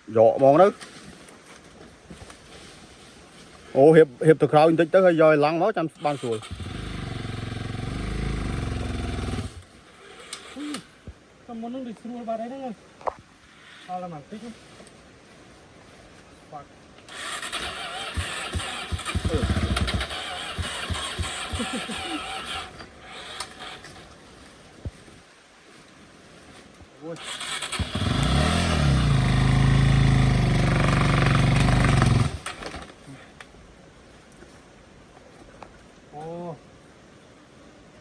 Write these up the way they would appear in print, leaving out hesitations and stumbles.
dọ mòn đó ô hiệp thực rau tích tới rồi lăng máu trăm ban sùi con muốn nó đi xuống ba đấy đấy sao là mảng tích ôi ô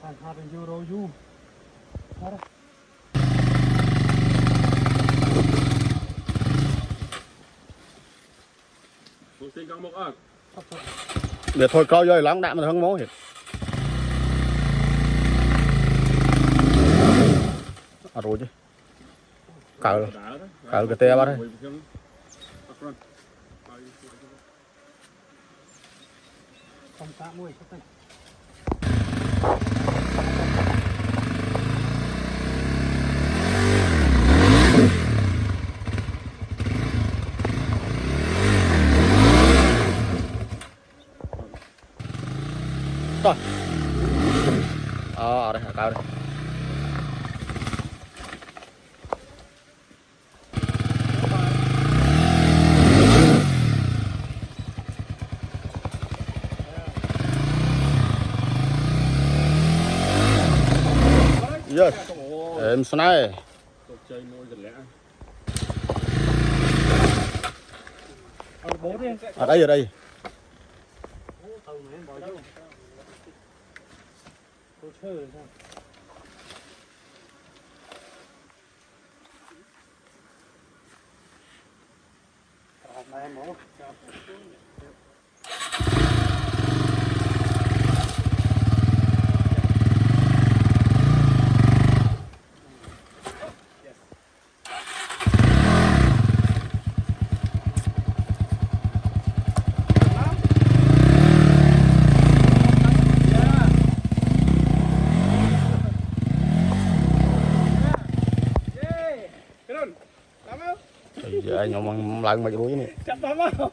thành hạt euro du đó để thôi coi rồi lắng đạm mà không máu hết rồi chứ cào cái te ba đây không xã muối không tay rồi ở đây cao đây yes em này ở đây tôi chơi rồi sao này em bố giờ anh ông lần mày đuối này chặt bấm không